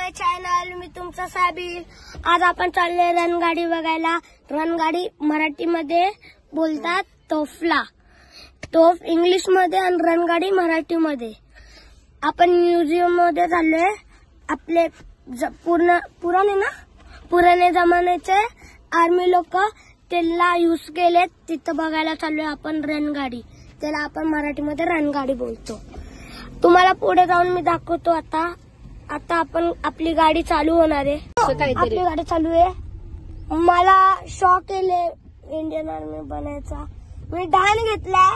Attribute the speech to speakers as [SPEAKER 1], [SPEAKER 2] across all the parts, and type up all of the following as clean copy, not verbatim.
[SPEAKER 1] माय channel. मी तुमचा साबीर. आज आपण चालले रणगाडी बघायला. रणगाडी मराठीमध्ये बोलतात तोफला. तोफ इंग्लिश मध्ये आणि रणगाडी मराठीमध्ये. आपण म्युझियम मध्ये चाललोय. आपले पुराणे जमान्याचे आर्मी लोक त्याला यूज केले तिथं बघायला चाललोय आपण रणगाडी. त्याला आपण मराठीमध्ये रणगाडी बोलतो. तुम्हाला पुढे जाऊन मी दाखवतो. आता आपण आपली गाडी चालू होणार आहे. आपली गाडी चालू आहे. मला शौक आहे इंडियन आर्मी बनायचा. मी ढाण घेतलाय.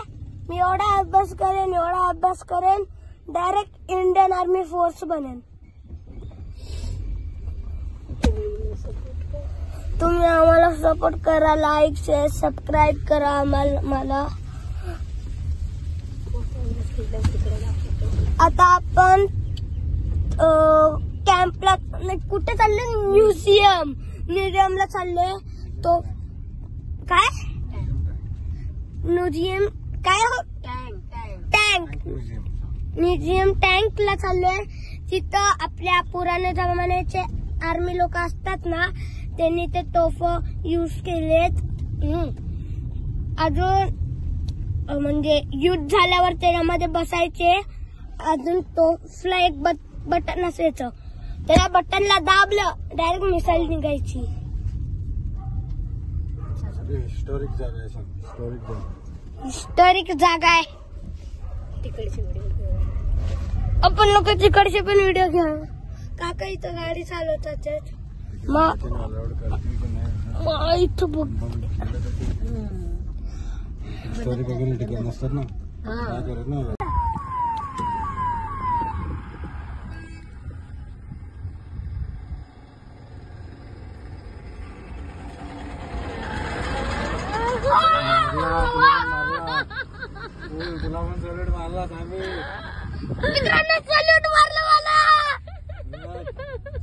[SPEAKER 1] मी एवढा अभ्यास करेन डायरेक्ट इंडियन आर्मी फोर्स बनेन. तुम्ही आम्हाला सपोर्ट करा. लाईक शेअर सबस्क्राईब करा मला. आता आपण कॅम्पला कुठे चालले? म्युझियमला चालले. तो काय म्युझियम काय हो? टँक म्युझियम टँकला चालले. तिथं आपल्या पुराणे जमान्याचे आर्मी लोक असतात ना, त्यांनी ते तोफ यूज केलेत. अजून म्हणजे युद्ध झाल्यावर त्याच्यामध्ये बसायचे. अजून तोफला एक बटन असायचं. त्या बटनला दाबलं डायरेक्ट मिसाईल निघायची. हिस्टॉरिक जागा आहे. आपण लोक तिकडचे पण व्हिडिओ घ्या. काका इथं गाडी चालवतात. इथं बघ
[SPEAKER 2] हिस्टॉरिक वगैरे ठिकाण असतात ना, काय करत ना. तुला पण सॅल्यूट मारला सामी.
[SPEAKER 1] मित्रांनो सॅल्यूट मारलं मला.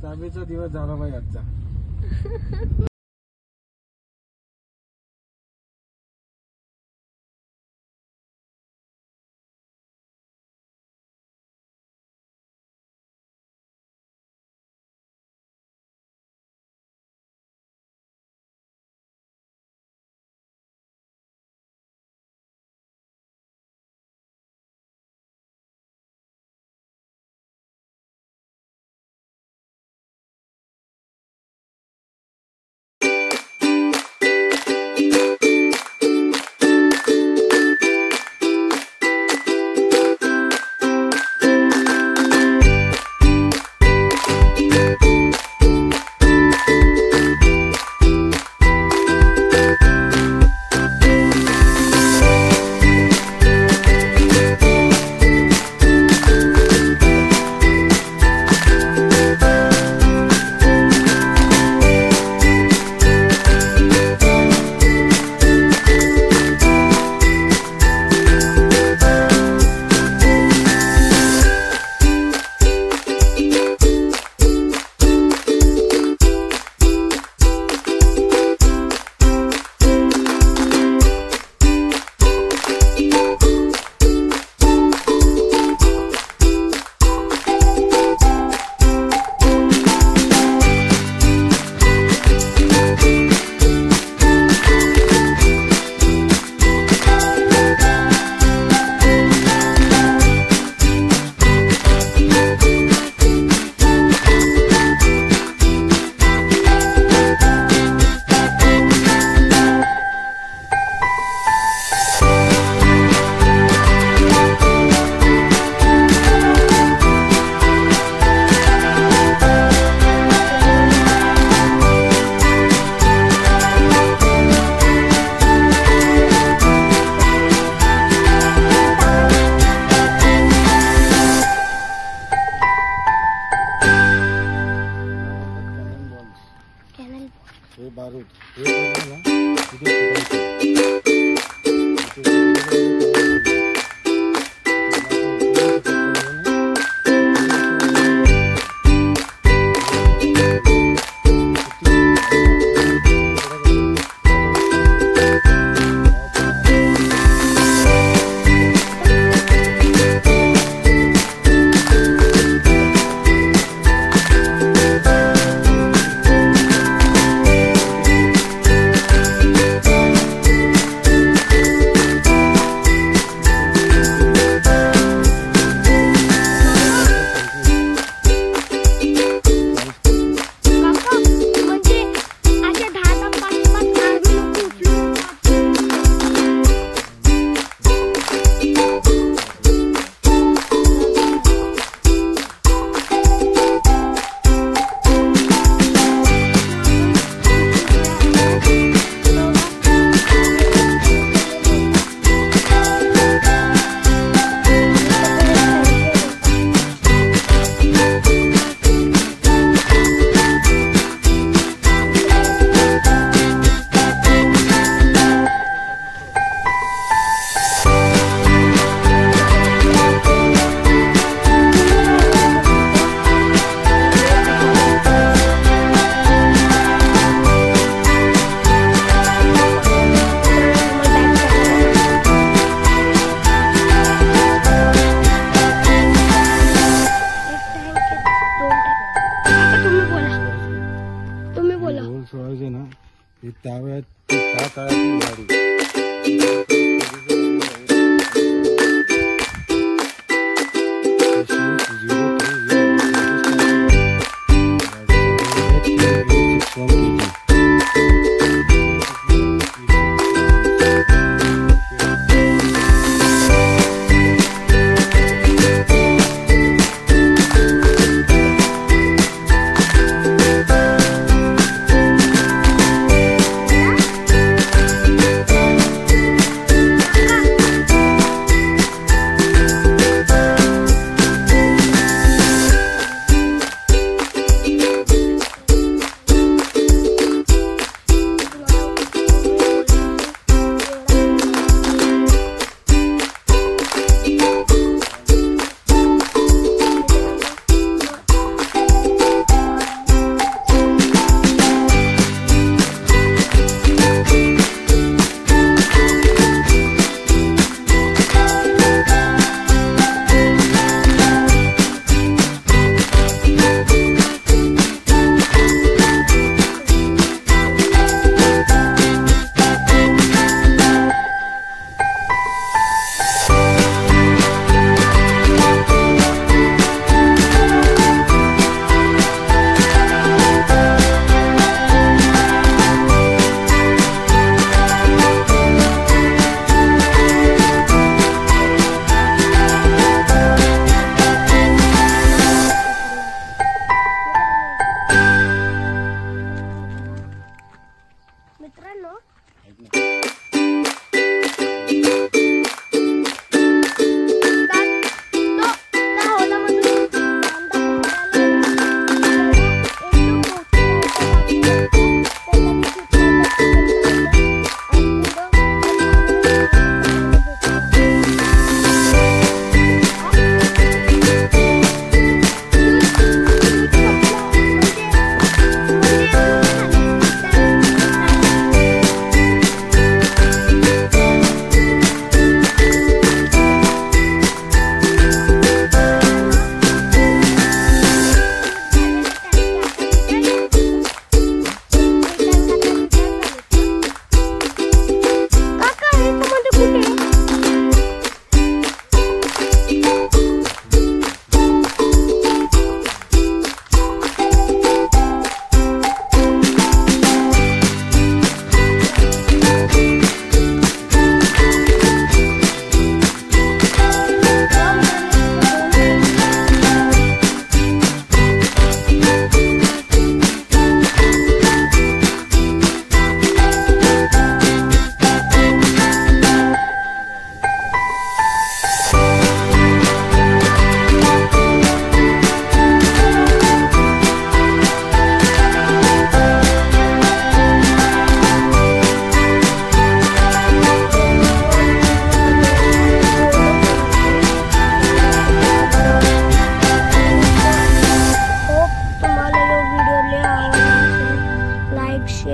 [SPEAKER 2] सामीचा दिवस झाला बाई आजचा. ही त्या काळातली गाडी.
[SPEAKER 1] मित्रांनो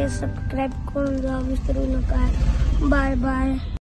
[SPEAKER 1] सबस्क्राईब करून जा विसरू नका. Bye bye.